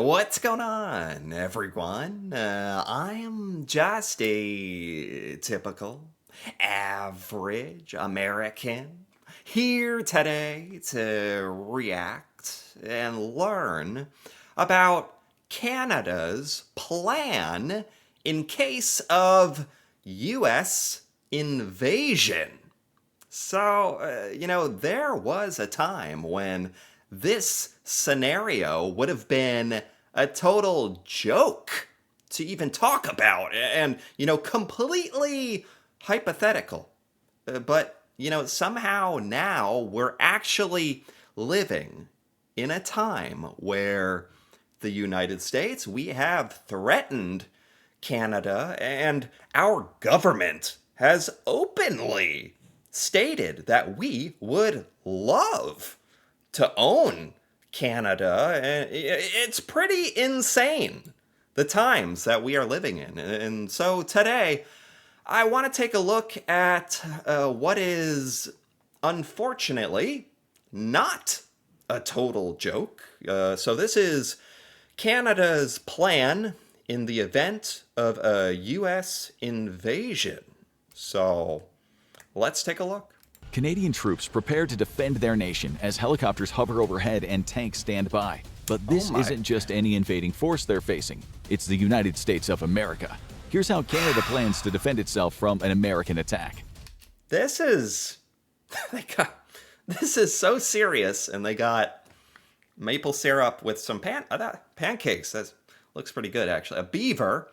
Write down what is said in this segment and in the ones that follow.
What's going on, everyone? I am just a typical, average American here today to react and learn about Canada's plan in case of US invasion. So, there was a time when this scenario would have been a total joke to even talk about and, completely hypothetical. But, somehow now we're actually living in a time where the United States, we have threatened Canada, and our government has openly stated that we would love to own Canada. And it's pretty insane, the times that we are living in. And so today, I want to take a look at what is unfortunately not a total joke. So this is Canada's plan in the event of a US invasion. So let's take a look. Canadian troops prepare to defend their nation as helicopters hover overhead and tanks stand by. But this isn't just any invading force they're facing. It's the United States of America. Here's how Canada plans to defend itself from an American attack. This is this is so serious, and they got maple syrup with some pancakes. That looks pretty good, actually. A beaver,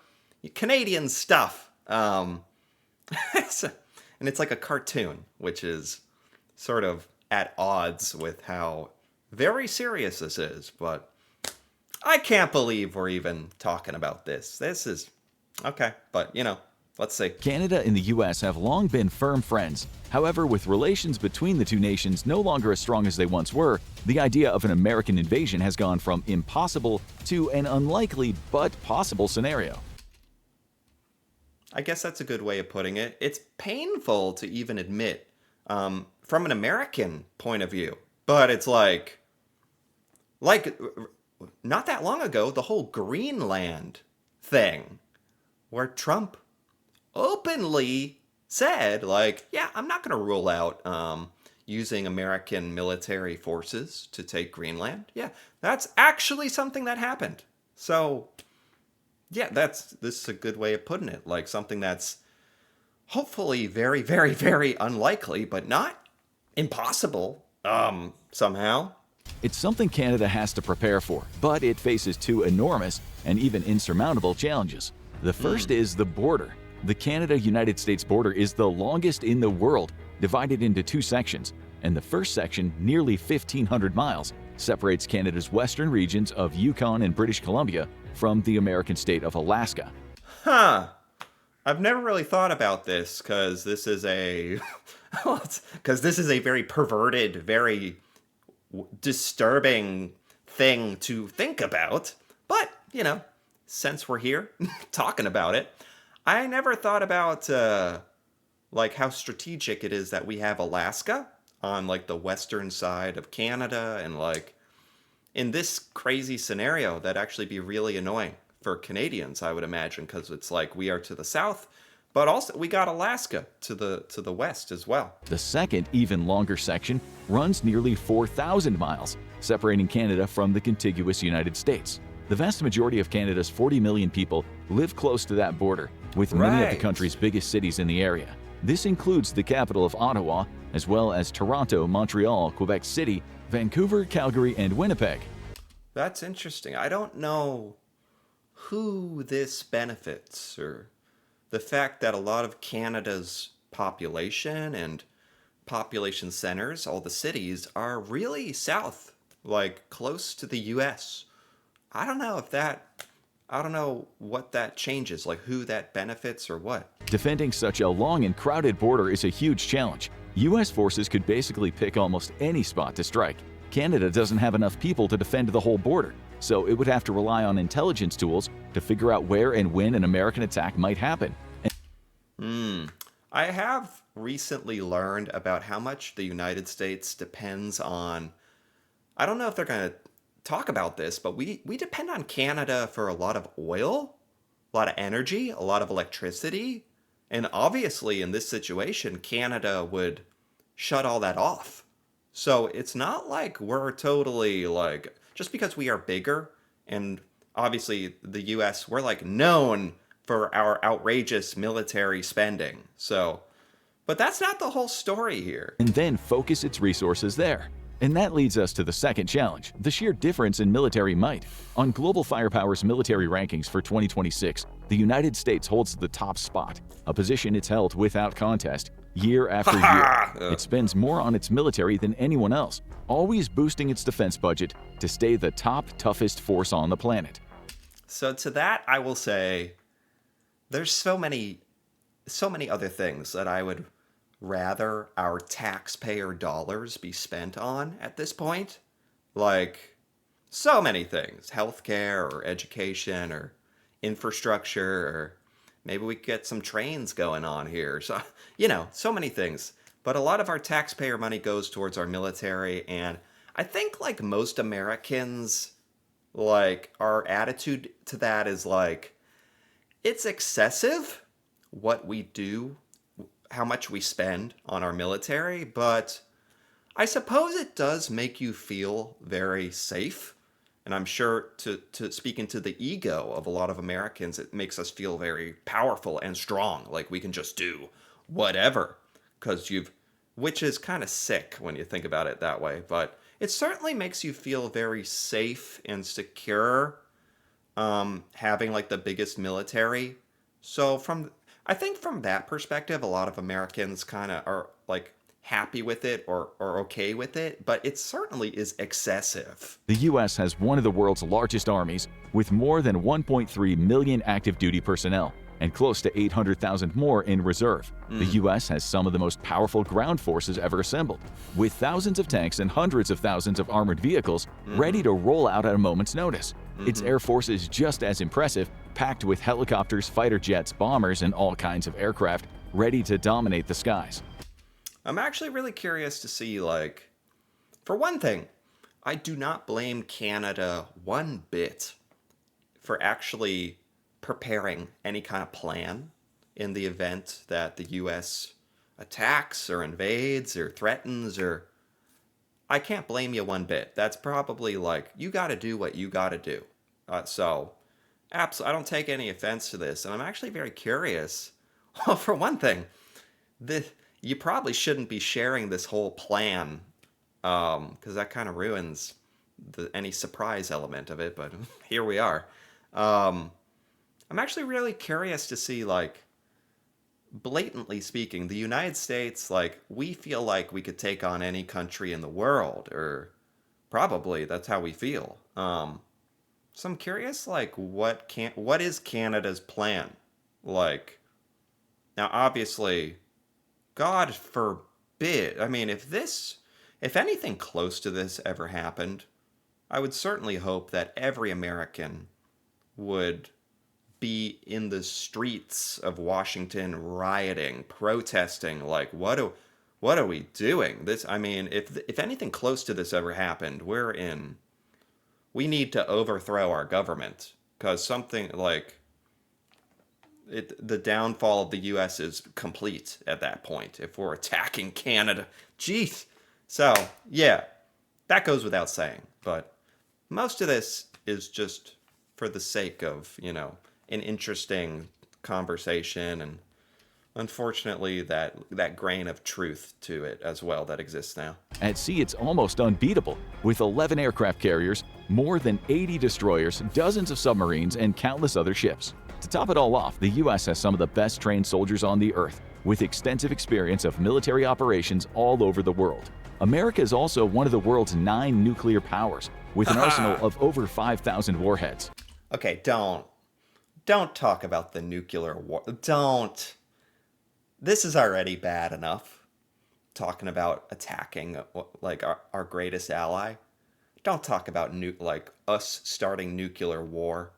Canadian stuff. And it's like a cartoon, which is sort of at odds with how very serious this is. But I can't believe we're even talking about this. This is okay, but let's see. Canada and the US have long been firm friends. However, with relations between the two nations no longer as strong as they once were, the idea of an American invasion has gone from impossible to an unlikely but possible scenario. I guess that's a good way of putting it. It's painful to even admit from an American point of view, but it's like not that long ago, the whole Greenland thing, where Trump openly said, yeah, I'm not going to rule out using American military forces to take Greenland. Yeah, that's actually something that happened. So yeah, this is a good way of putting it. Like something that's hopefully very, very, very unlikely, but not impossible, somehow. It's something Canada has to prepare for, but it faces two enormous and even insurmountable challenges. The first is the border. The Canada-United States border is the longest in the world, divided into two sections, and the first section, nearly 1,500 miles, separates Canada's western regions of Yukon and British Columbia from the American state of Alaska. Huh. I've never really thought about this because this is a very perverted, very disturbing thing to think about. But, since we're here talking about it, I never thought about how strategic it is that we have Alaska on the western side of Canada, and in this crazy scenario that'd actually be really annoying for Canadians, I would imagine, because it's we are to the south, but also we got Alaska to the west as well. The second, even longer section runs nearly 4,000 miles, separating Canada from the contiguous United States. The vast majority of Canada's 40 million people live close to that border, with many of the country's biggest cities in the area. This includes the capital of Ottawa, as well as Toronto, Montreal, Quebec City, Vancouver, Calgary, and Winnipeg. That's interesting. I don't know who this benefits, or the fact that a lot of Canada's population and population centers, all the cities, are really south, close to the US. I don't know what that changes, who that benefits or what. Defending such a long and crowded border is a huge challenge. US forces could basically pick almost any spot to strike. Canada doesn't have enough people to defend the whole border, so it would have to rely on intelligence tools to figure out where and when an American attack might happen. I have recently learned about how much the United States depends on, I don't know if they're going to talk about this, but we depend on Canada for a lot of oil, a lot of energy, a lot of electricity. And obviously, in this situation, Canada would shut all that off. So it's not like we're totally like, just because we are bigger, and obviously the US, we're like known for our outrageous military spending. So, but that's not the whole story here. and then focus its resources there. And that leads us to the second challenge, the sheer difference in military might. On Global Firepower's military rankings for 2026, the United States holds the top spot, a position it's held without contest year after year. It spends more on its military than anyone else, always boosting its defense budget to stay the top toughest force on the planet. So to that, I will say there's so many other things that I would rather our taxpayer dollars be spent on at this point. Like, so many things: healthcare or education or infrastructure, or maybe we could get some trains going on here. So, so many things. But a lot of our taxpayer money goes towards our military, and I think like most Americans, like our attitude to that is like, it's excessive what we do, how much we spend on our military, but I suppose it does make you feel very safe. And I'm sure to speak into the ego of a lot of Americans, it makes us feel very powerful and strong, like we can just do whatever, which is kind of sick when you think about it that way. But it certainly makes you feel very safe and secure, having like the biggest military. So I think from that perspective, a lot of Americans kind of are like happy with it or okay with it, but it certainly is excessive. The U.S. has one of the world's largest armies, with more than 1.3 million active duty personnel and close to 800,000 more in reserve. The U.S. has some of the most powerful ground forces ever assembled, with thousands of tanks and hundreds of thousands of armored vehicles ready to roll out at a moment's notice. Its air force is just as impressive, packed with helicopters, fighter jets, bombers, and all kinds of aircraft ready to dominate the skies. I'm actually really curious to see, like, for one thing, I do not blame Canada one bit for actually preparing any kind of plan in the event that the US attacks or invades or threatens, or I can't blame you one bit. That's probably like, you got to do what you got to do. So, absolutely, I don't take any offense to this, and I'm actually very curious. Well, for one thing, you probably shouldn't be sharing this whole plan, because that kind of ruins any surprise element of it, but here we are. I'm actually really curious to see, like, blatantly speaking, the United States, like, we feel like we could take on any country in the world, or probably that's how we feel. So I'm curious, like, what is Canada's plan? Like, now obviously, God forbid, I mean, if anything close to this ever happened, I would certainly hope that every American would be in the streets of Washington rioting, protesting, like, what are we doing? I mean, if anything close to this ever happened, we need to overthrow our government, because something like the downfall of the US is complete at that point if we're attacking Canada. Jeez. So, yeah, that goes without saying, but most of this is just for the sake of, an interesting conversation, and unfortunately that grain of truth to it as well that exists now. At sea, it's almost unbeatable, with 11 aircraft carriers, more than 80 destroyers, dozens of submarines, and countless other ships. To top it all off, the U.S. has some of the best trained soldiers on the earth, with extensive experience of military operations all over the world. America is also one of the world's 9 nuclear powers, with an arsenal of over 5,000 warheads. Okay, don't talk about the nuclear war. Don't. This is already bad enough, talking about attacking, like, our greatest ally. Don't talk about us starting nuclear war.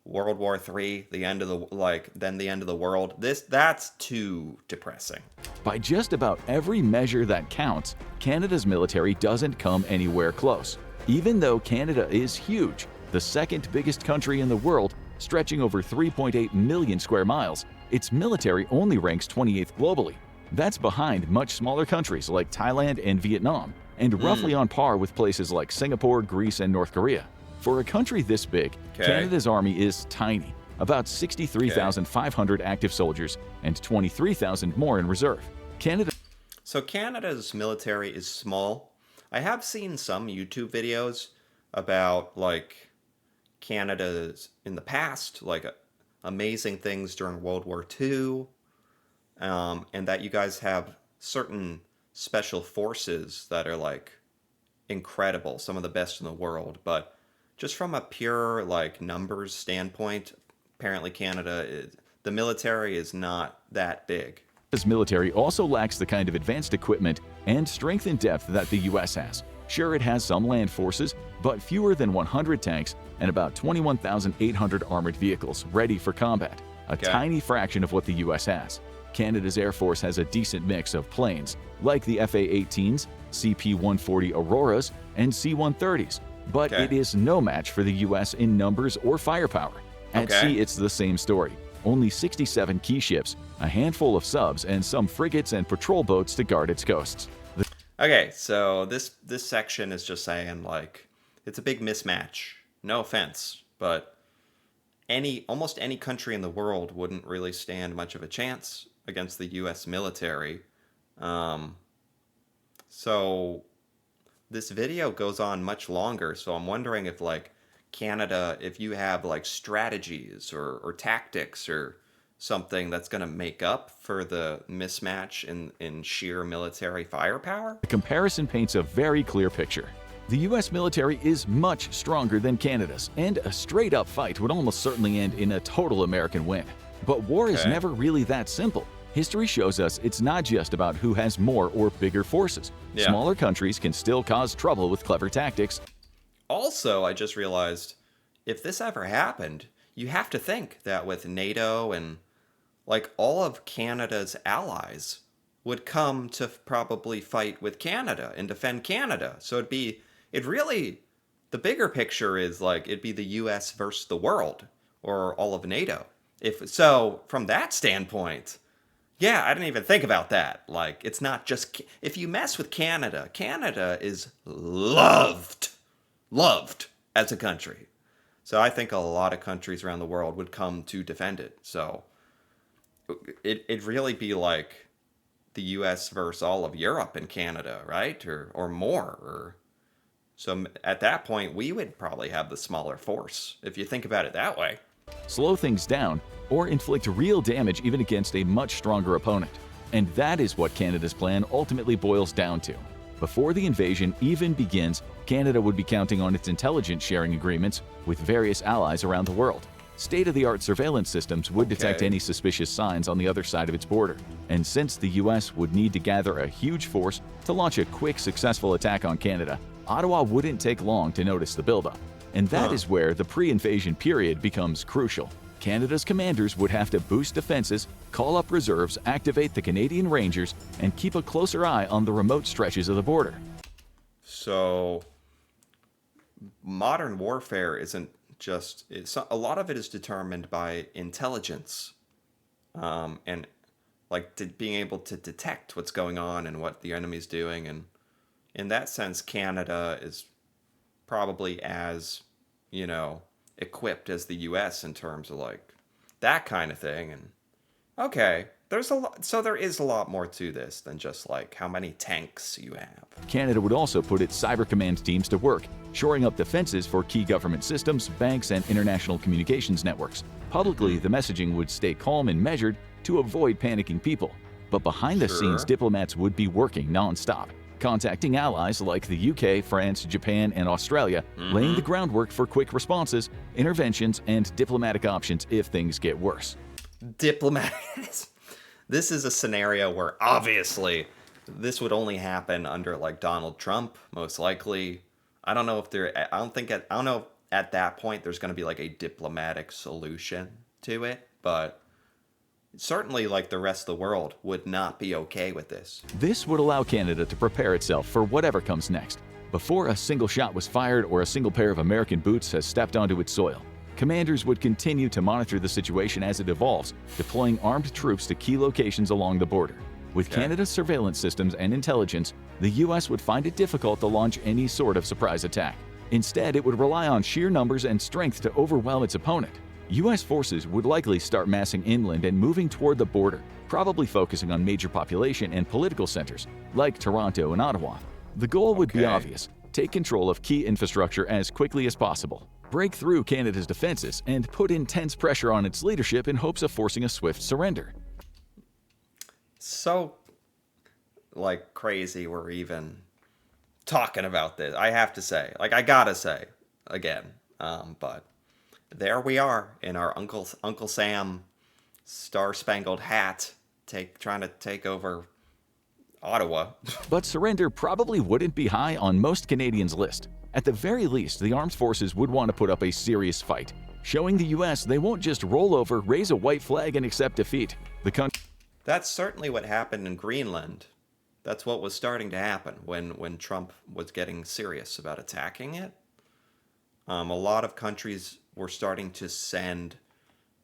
World War III, the end of the world. That's too depressing. By just about every measure that counts, Canada's military doesn't come anywhere close. Even though Canada is huge, the second biggest country in the world, stretching over 3.8 million square miles, its military only ranks 28th globally. That's behind much smaller countries like Thailand and Vietnam, and roughly on par with places like Singapore, Greece, and North Korea. For a country this big, Canada's army is tiny, about 63,500 active soldiers and 23,000 more in reserve. So Canada's military is small. I have seen some YouTube videos about like Canada's in the past, like amazing things during World War II, and that you guys have certain special forces that are like incredible, some of the best in the world. But just from a pure like numbers standpoint, apparently the military is not that big. Canada's military also lacks the kind of advanced equipment and strength and depth that the US has. Sure, it has some land forces, but fewer than 100 tanks and about 21,800 armored vehicles ready for combat, a tiny fraction of what the US has. Canada's Air Force has a decent mix of planes, like the FA-18s, CP-140 Auroras, and C-130s, but it is no match for the US in numbers or firepower. At sea, it's the same story. Only 67 key ships, a handful of subs, and some frigates and patrol boats to guard its coasts. Okay, so this section is just saying like it's a big mismatch. No offense, but almost any country in the world wouldn't really stand much of a chance against the U.S. military. So this video goes on much longer, so I'm wondering if like Canada, if you have like strategies or tactics or something that's going to make up for the mismatch in sheer military firepower? The comparison paints a very clear picture. The US military is much stronger than Canada's, and a straight-up fight would almost certainly end in a total American win. But war is never really that simple. History shows us it's not just about who has more or bigger forces. Smaller countries can still cause trouble with clever tactics. Also, I just realized, if this ever happened, you have to think that with NATO and like all of Canada's allies would come to probably fight with Canada and defend Canada. So the bigger picture is like it'd be the US versus the world or all of NATO. So from that standpoint, yeah, I didn't even think about that. Like it's not just, if you mess with Canada, Canada is loved as a country. So I think a lot of countries around the world would come to defend it. So it'd really be like the US versus all of Europe and Canada, right? Or more. So at that point, we would probably have the smaller force, if you think about it that way. Slow things down, or inflict real damage even against a much stronger opponent. And that is what Canada's plan ultimately boils down to. Before the invasion even begins, Canada would be counting on its intelligence sharing agreements with various allies around the world. State-of-the-art surveillance systems would detect any suspicious signs on the other side of its border. And since the US would need to gather a huge force to launch a quick, successful attack on Canada, Ottawa wouldn't take long to notice the buildup. And that is where the pre-invasion period becomes crucial. Canada's commanders would have to boost defenses, call up reserves, activate the Canadian Rangers, and keep a closer eye on the remote stretches of the border. So modern warfare isn't just, a lot of it is determined by intelligence, and like being able to detect what's going on and what the enemy's doing. And in that sense, Canada is probably as, equipped as the US in terms of like that kind of thing. And okay, there is a lot more to this than just like how many tanks you have. Canada would also put its cyber command teams to work, shoring up defenses for key government systems, banks, and international communications networks. Publicly, the messaging would stay calm and measured to avoid panicking people. But behind the scenes, diplomats would be working non-stop, contacting allies like the UK, France, Japan, and Australia, laying the groundwork for quick responses, interventions, and diplomatic options if things get worse. This is a scenario where obviously this would only happen under like Donald Trump, most likely. I don't know if at that point there's going to be like a diplomatic solution to it, but certainly like the rest of the world would not be okay with this. This would allow Canada to prepare itself for whatever comes next. Before a single shot was fired or a single pair of American boots has stepped onto its soil, commanders would continue to monitor the situation as it evolves, deploying armed troops to key locations along the border. With Canada's surveillance systems and intelligence, the U.S. would find it difficult to launch any sort of surprise attack. Instead, it would rely on sheer numbers and strength to overwhelm its opponent. U.S. forces would likely start massing inland and moving toward the border, probably focusing on major population and political centers, like Toronto and Ottawa. The goal would be obvious: take control of key infrastructure as quickly as possible, break through Canada's defenses, and put intense pressure on its leadership in hopes of forcing a swift surrender. So, like, crazy we're even talking about this. I have to say, like, I gotta say again, but there we are in our Uncle Sam star-spangled hat, trying to take over Ottawa. But surrender probably wouldn't be high on most Canadians' list. At the very least, the armed forces would want to put up a serious fight, showing the U.S. they won't just roll over, raise a white flag, and accept defeat. That's certainly what happened in Greenland. That's what was starting to happen when Trump was getting serious about attacking it. A lot of countries were starting to send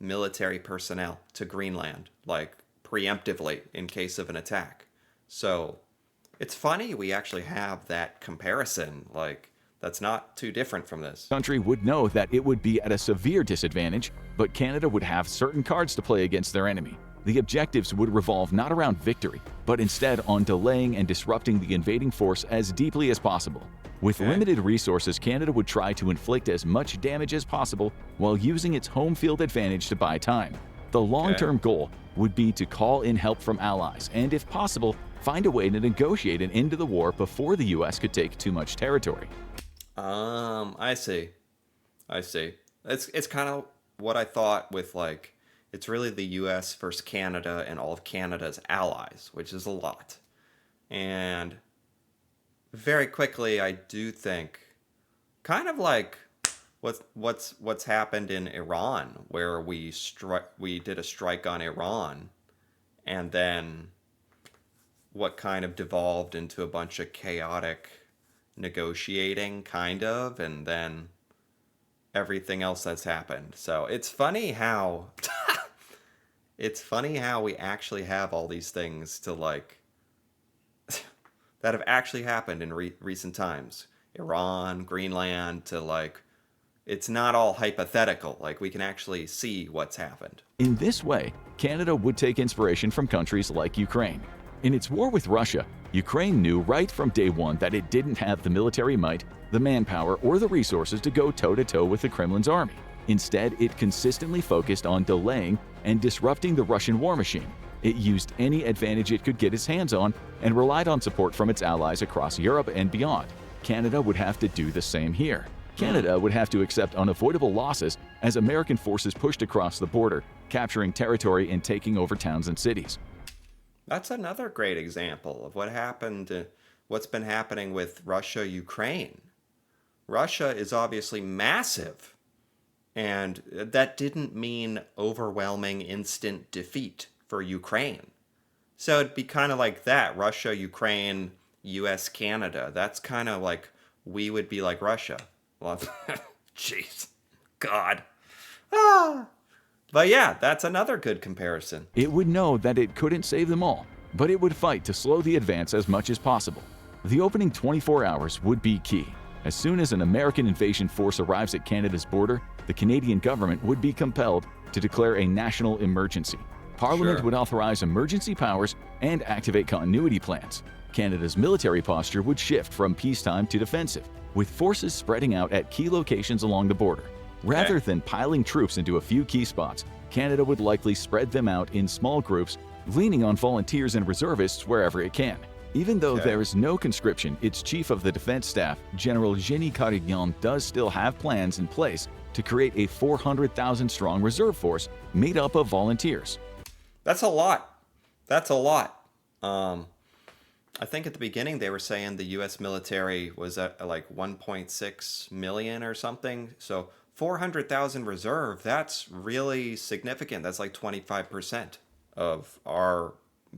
military personnel to Greenland, like preemptively in case of an attack. So it's funny we actually have that comparison. Like, that's not too different from this. Country would know that it would be at a severe disadvantage, but Canada would have certain cards to play against their enemy. The objectives would revolve not around victory, but instead on delaying and disrupting the invading force as deeply as possible. With limited resources, Canada would try to inflict as much damage as possible while using its home field advantage to buy time. The long-term goal would be to call in help from allies and, if possible, find a way to negotiate an end to the war before the U.S. could take too much territory. I see. It's kind of what I thought with, like, it's really the U.S. versus Canada and all of Canada's allies, which is a lot. And very quickly, I do think, kind of like what's happened in Iran, where we did a strike on Iran, and then what kind of devolved into a bunch of chaotic negotiating, kind of, and then everything else that's happened. So it's funny how we actually have all these things to, like, that have actually happened in recent times. Iran, Greenland, to, like, it's not all hypothetical. Like, we can actually see what's happened. In this way, Canada would take inspiration from countries like Ukraine. In its war with Russia, Ukraine knew right from day one that it didn't have the military might, the manpower, or the resources to go toe-to-toe with the Kremlin's army. Instead, it consistently focused on delaying and disrupting the Russian war machine. It used any advantage it could get its hands on and relied on support from its allies across Europe and beyond. Canada would have to do the same here. Canada would have to accept unavoidable losses as American forces pushed across the border, capturing territory and taking over towns and cities. That's another great example of what's been happening with Russia-Ukraine. Russia is obviously massive, and that didn't mean overwhelming instant defeat for Ukraine. So it'd be kind of like that: Russia, Ukraine, US, Canada. That's kind of like we would be like Russia. Well, jeez, God. But yeah, that's another good comparison. It would know that it couldn't save them all, but it would fight to slow the advance as much as possible. The opening 24 hours would be key. As soon as an American invasion force arrives at Canada's border, the Canadian government would be compelled to declare a national emergency. Parliament would authorize emergency powers and activate continuity plans. Canada's military posture would shift from peacetime to defensive, with forces spreading out at key locations along the border. Rather than piling troops into a few key spots, Canada would likely spread them out in small groups, leaning on volunteers and reservists wherever it can. Even though there is no conscription, its chief of the defense staff, General Génie Carignan, does still have plans in place to create a 400,000-strong reserve force made up of volunteers. That's a lot. That's a lot. I think at the beginning they were saying the U.S. military was at like 1.6 million or something. So 400,000 reserve, that's really significant. That's like 25% of our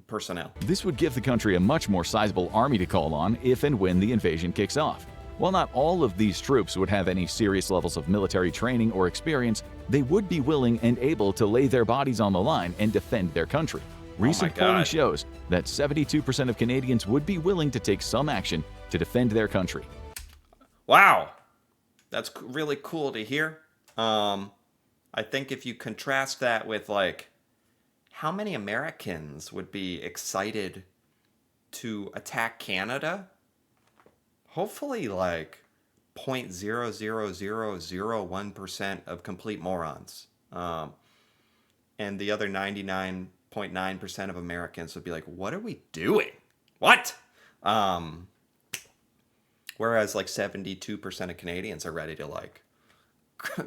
personnel. This would give the country a much more sizable army to call on if and when the invasion kicks off. While not all of these troops would have any serious levels of military training or experience, they would be willing and able to lay their bodies on the line and defend their country. Recent polling shows that 72% of Canadians would be willing to take some action to defend their country. Wow. That's really cool to hear. I think if you contrast that with, like, how many Americans would be excited to attack Canada? Hopefully, like, 0.00001% of complete morons. And the other 99.9% of Americans would be like, what are we doing? What? Whereas, like, 72% of Canadians are ready to, like,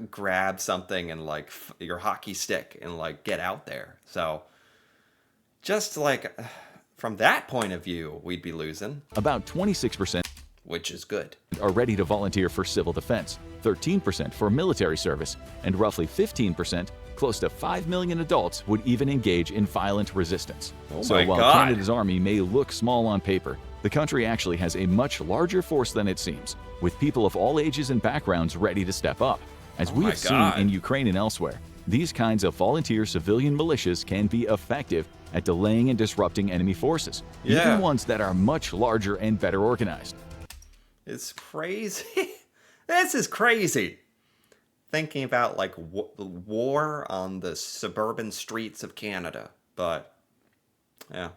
grab something and, like, your hockey stick and, like, get out there. So, just, like, from that point of view, we'd be losing. About 26%, which is good, are ready to volunteer for civil defense, 13% for military service, and roughly 15%, close to 5 million adults, would even engage in violent resistance. So while Canada's army may look small on paper, the country actually has a much larger force than it seems, with people of all ages and backgrounds ready to step up. As we have seen in Ukraine and elsewhere, these kinds of volunteer civilian militias can be effective at delaying and disrupting enemy forces, even ones that are much larger and better organized. It's crazy. This is crazy. Thinking about, like, war on the suburban streets of Canada. But, yeah.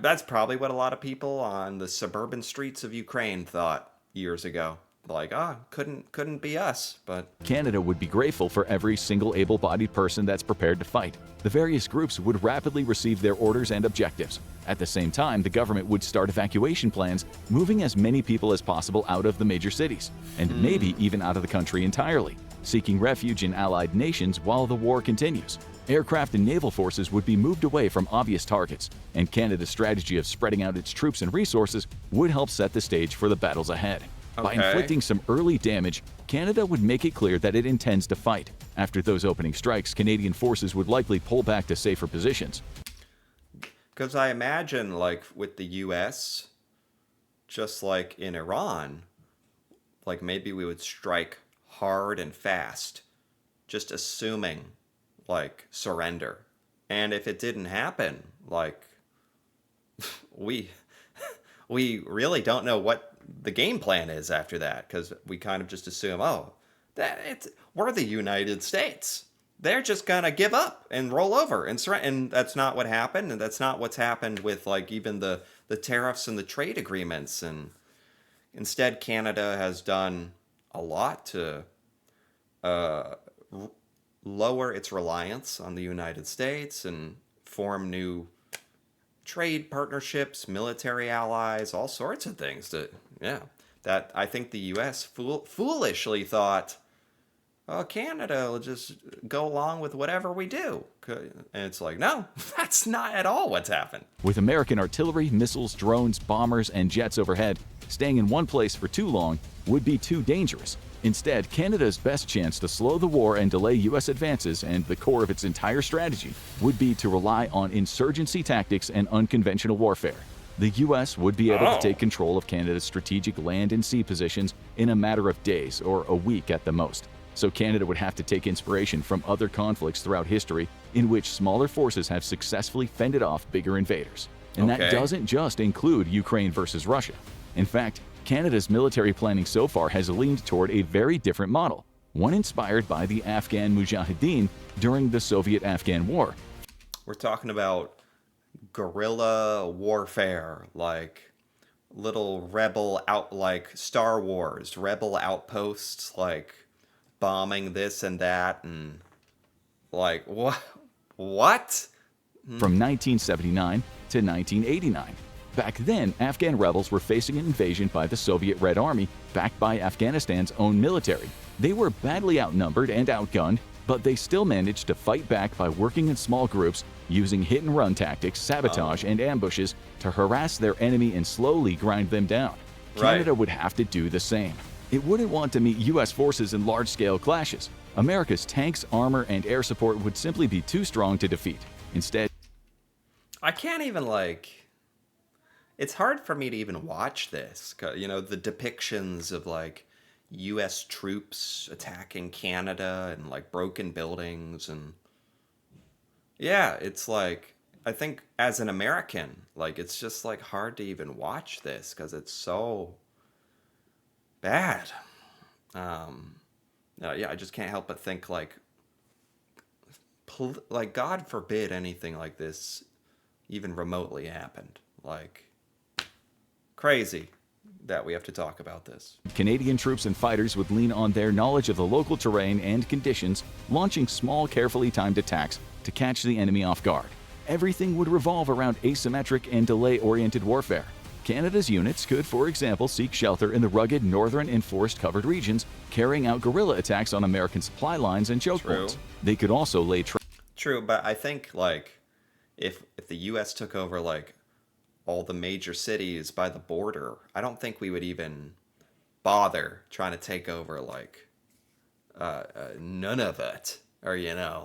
That's probably what a lot of people on the suburban streets of Ukraine thought years ago. Like, couldn't be us, but... Canada would be grateful for every single able-bodied person that's prepared to fight. The various groups would rapidly receive their orders and objectives. At the same time, the government would start evacuation plans, moving as many people as possible out of the major cities, and maybe even out of the country entirely, seeking refuge in allied nations while the war continues. Aircraft and naval forces would be moved away from obvious targets, and Canada's strategy of spreading out its troops and resources would help set the stage for the battles ahead. By inflicting some early damage, Canada would make it clear that it intends to fight. After those opening strikes, Canadian forces would likely pull back to safer positions. Because I imagine, like, with the U.S., just like in Iran, like, maybe we would strike hard and fast, just assuming, like, surrender. And if it didn't happen, like, we really don't know what the game plan is after that, because we kind of just assume, we're the United States. They're just gonna give up and roll over and surrender. And that's not what happened, and that's not what's happened with, like, even the tariffs and the trade agreements. And instead, Canada has done a lot to lower its reliance on the United States and form new trade partnerships, military allies, all sorts of things. That I think the U.S. foolishly thought, Canada will just go along with whatever we do. And it's like, no, that's not at all what's happened. With American artillery, missiles, drones, bombers, and jets overhead, staying in one place for too long would be too dangerous. Instead, Canada's best chance to slow the war and delay U.S. advances, and the core of its entire strategy, would be to rely on insurgency tactics and unconventional warfare. The U.S. would be able to take control of Canada's strategic land and sea positions in a matter of days or a week at the most. So Canada would have to take inspiration from other conflicts throughout history in which smaller forces have successfully fended off bigger invaders. And that doesn't just include Ukraine versus Russia. In fact, Canada's military planning so far has leaned toward a very different model, one inspired by the Afghan Mujahideen during the Soviet-Afghan War. We're talking about guerrilla warfare, like little rebel like Star Wars, rebel outposts, like bombing this and that, and like what? From 1979 to 1989. Back then, Afghan rebels were facing an invasion by the Soviet Red Army, backed by Afghanistan's own military. They were badly outnumbered and outgunned, but they still managed to fight back by working in small groups, using hit-and-run tactics, sabotage, and ambushes to harass their enemy and slowly grind them down. Canada would have to do the same. It wouldn't want to meet U.S. forces in large-scale clashes. America's tanks, armor, and air support would simply be too strong to defeat. Instead, I can't even, like... it's hard for me to even watch this. You know, the depictions of like U.S. troops attacking Canada and like broken buildings and yeah, it's like I think as an American, like it's just like hard to even watch this because it's so bad. Um, yeah, I just can't help but think like God forbid anything like this even remotely happened. Like crazy that we have to talk about this. Canadian troops and fighters would lean on their knowledge of the local terrain and conditions, launching small, carefully timed attacks to catch the enemy off guard. Everything would revolve around asymmetric and delay-oriented warfare. Canada's units could, for example, seek shelter in the rugged northern and forest-covered regions, carrying out guerrilla attacks on American supply lines and choke True. points. They could also lay True, but I think like if the U.S. took over like all the major cities by the border, I don't think we would even bother trying to take over like Nunavut or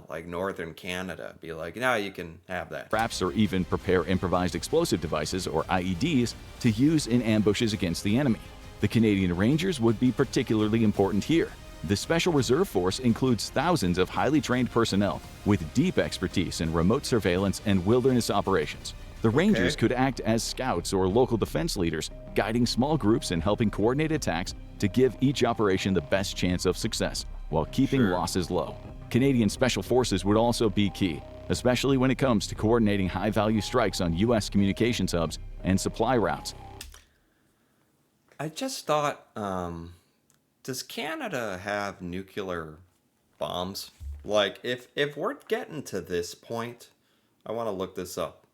like northern Canada. Be like, no, you can have that. traps or even prepare improvised explosive devices or IEDs to use in ambushes against the enemy. The Canadian Rangers would be particularly important here. The Special Reserve Force includes thousands of highly trained personnel with deep expertise in remote surveillance and wilderness operations. The Rangers could act as scouts or local defense leaders, guiding small groups and helping coordinate attacks to give each operation the best chance of success while keeping Sure. losses low. Canadian Special Forces would also be key, especially when it comes to coordinating high-value strikes on U.S. communications hubs and supply routes. I just thought, does Canada have nuclear bombs? Like, if we're getting to this point, I want to look this up.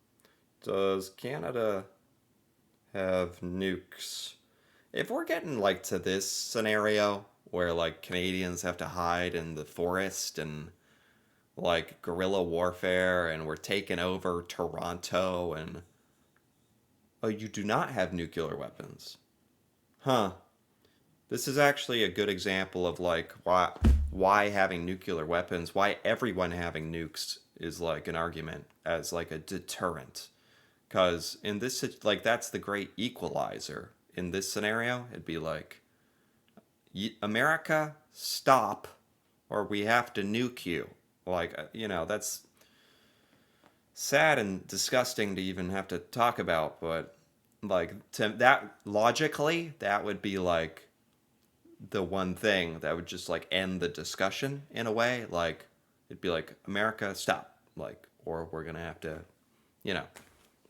Does Canada have nukes? If we're getting like to this scenario where like Canadians have to hide in the forest and like guerrilla warfare and we're taking over Toronto and oh, you do not have nuclear weapons. Huh. This is actually a good example of like why having nuclear weapons, why everyone having nukes is like an argument as like a deterrent. Cuz in this like that's the great equalizer. In this scenario, it'd be like America, stop or we have to nuke you. Like that's sad and disgusting to even have to talk about, but like to that logically that would be like the one thing that would just like end the discussion in a way. Like it'd be like America stop, like or we're gonna have to you know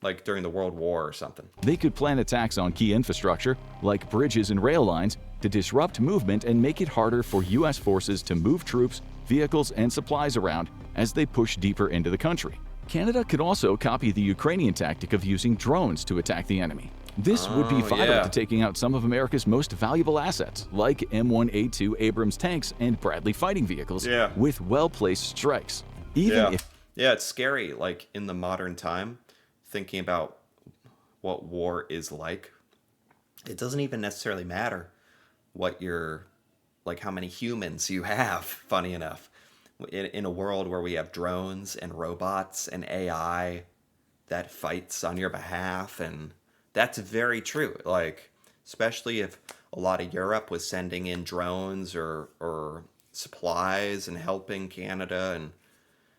like during the World War or something. They could plan attacks on key infrastructure, like bridges and rail lines, to disrupt movement and make it harder for U.S. forces to move troops, vehicles, and supplies around as they push deeper into the country. Canada could also copy the Ukrainian tactic of using drones to attack the enemy. This would be vital yeah. to taking out some of America's most valuable assets, like M1A2 Abrams tanks and Bradley fighting vehicles, Yeah. with well-placed strikes. Even Yeah. if Yeah, it's scary like in the modern time thinking about what war is like. It doesn't even necessarily matter what you're like how many humans you have, funny enough. In a world where we have drones and robots and AI that fights on your behalf and that's very true. Like especially if a lot of Europe was sending in drones or supplies and helping Canada and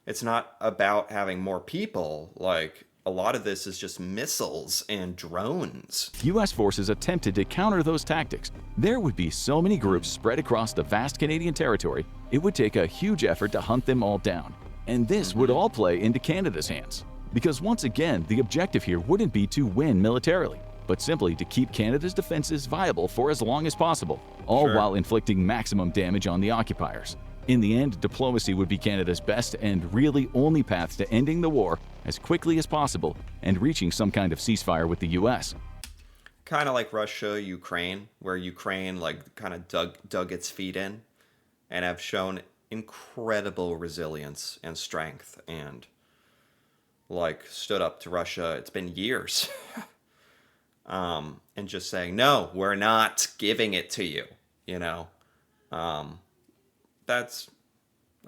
it's not about having more people. Like a lot of this is just missiles and drones. U.S. forces attempted to counter those tactics, there would be so many groups spread across the vast Canadian territory, it would take a huge effort to hunt them all down. And this would all play into Canada's hands. Because once again, the objective here wouldn't be to win militarily, but simply to keep Canada's defenses viable for as long as possible, all Sure. while inflicting maximum damage on the occupiers. In the end, diplomacy would be Canada's best and really only path to ending the war as quickly as possible and reaching some kind of ceasefire with the U.S. Kind of like Russia, Ukraine, where Ukraine like kind of dug its feet in and have shown incredible resilience and strength and like stood up to Russia. It's been years. And just saying, no, we're not giving it to you, you know. That's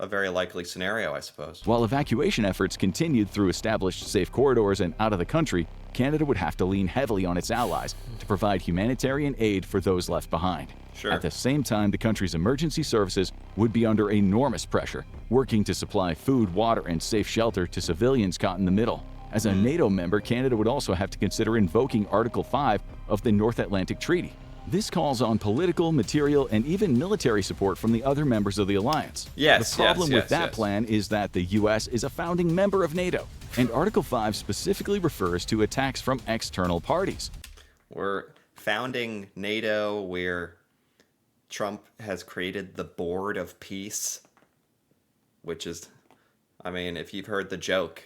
a very likely scenario, I suppose. While evacuation efforts continued through established safe corridors and out of the country, Canada would have to lean heavily on its allies to provide humanitarian aid for those left behind. Sure. At the same time, the country's emergency services would be under enormous pressure, working to supply food, water, and safe shelter to civilians caught in the middle. As a NATO member, Canada would also have to consider invoking Article 5 of the North Atlantic Treaty. This calls on political, material, and even military support from the other members of the alliance. Yes, the problem with yes, that yes. plan is that the U.S. is a founding member of NATO, and Article 5 specifically refers to attacks from external parties. We're founding NATO where Trump has created the Board of Peace, which is, I mean, if you've heard the joke,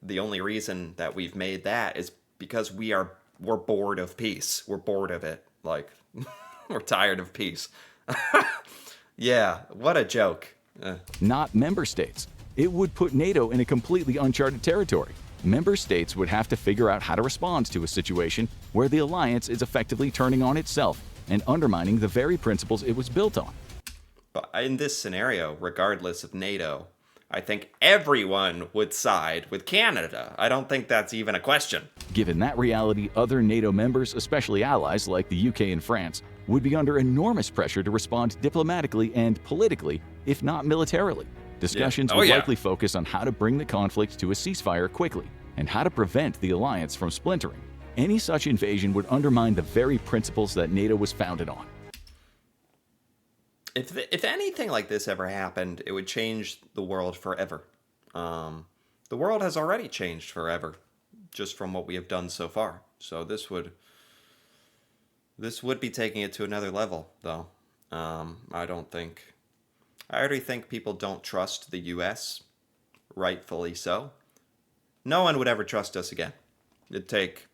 the only reason that we've made that is because we're bored of peace. We're bored of it. Like, we're tired of peace. Yeah, what a joke. Not member states. It would put NATO in a completely uncharted territory. Member states would have to figure out how to respond to a situation where the alliance is effectively turning on itself and undermining the very principles it was built on. But in this scenario, regardless of NATO, I think everyone would side with Canada. I don't think that's even a question. Given that reality, other NATO members, especially allies like the UK and France, would be under enormous pressure to respond diplomatically and politically, if not militarily. Discussions would likely focus on how to bring the conflict to a ceasefire quickly and how to prevent the alliance from splintering. Any such invasion would undermine the very principles that NATO was founded on. If anything like this ever happened, it would change the world forever. The world has already changed forever, just from what we have done so far. So this would be taking it to another level, though. I already think people don't trust the U.S., rightfully so. No one would ever trust us again. It'd take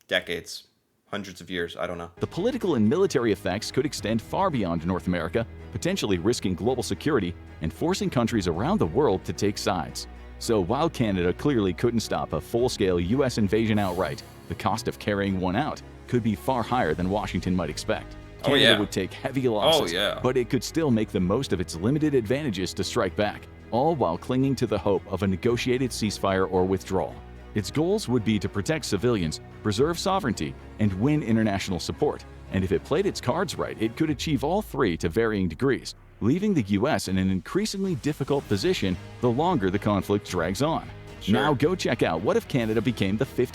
decades, hundreds of years, I don't know. The political and military effects could extend far beyond North America, potentially risking global security and forcing countries around the world to take sides. So while Canada clearly couldn't stop a full-scale U.S. invasion outright, the cost of carrying one out could be far higher than Washington might expect. Canada would take heavy losses, but it could still make the most of its limited advantages to strike back, all while clinging to the hope of a negotiated ceasefire or withdrawal. Its goals would be to protect civilians, preserve sovereignty, and win international support. And if it played its cards right, it could achieve all three to varying degrees, leaving the U.S. in an increasingly difficult position the longer the conflict drags on. Sure. Now go check out What If Canada Became the 50th.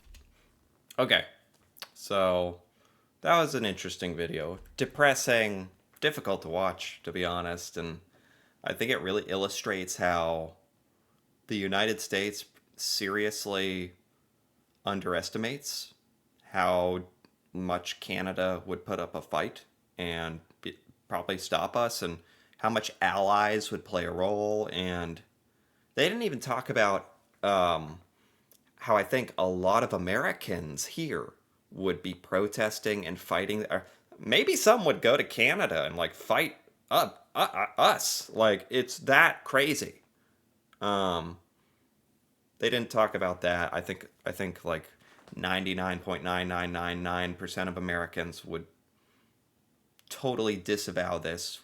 Okay, so that was an interesting video. Depressing, difficult to watch, to be honest, and I think it really illustrates how the United States seriously underestimates how much Canada would put up a fight and probably stop us, and how much allies would play a role. And they didn't even talk about how I think a lot of Americans here would be protesting and fighting. Or maybe some would go to Canada and like fight us. Like, it's that crazy. They didn't talk about that. I think like 99.9999% of Americans would totally disavow this.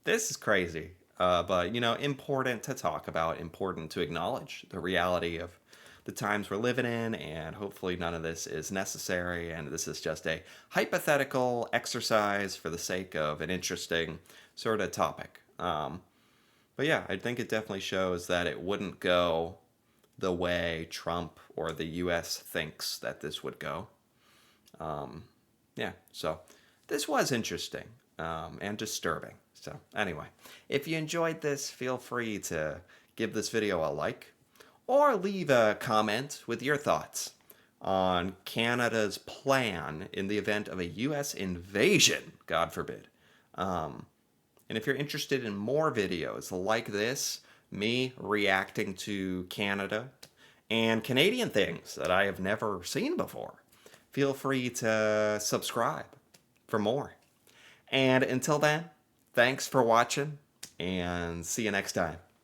This is crazy. But, important to talk about, important to acknowledge the reality of the times we're living in, and hopefully none of this is necessary, and this is just a hypothetical exercise for the sake of an interesting sort of topic. But yeah, I think it definitely shows that it wouldn't go the way Trump or the U.S. thinks that this would go. So this was interesting and disturbing. So anyway, if you enjoyed this, feel free to give this video a like or leave a comment with your thoughts on Canada's plan in the event of a U.S. invasion, God forbid. And if you're interested in more videos like this, me reacting to Canada and Canadian things that I have never seen before, feel free to subscribe for more. And until then, thanks for watching, and see you next time.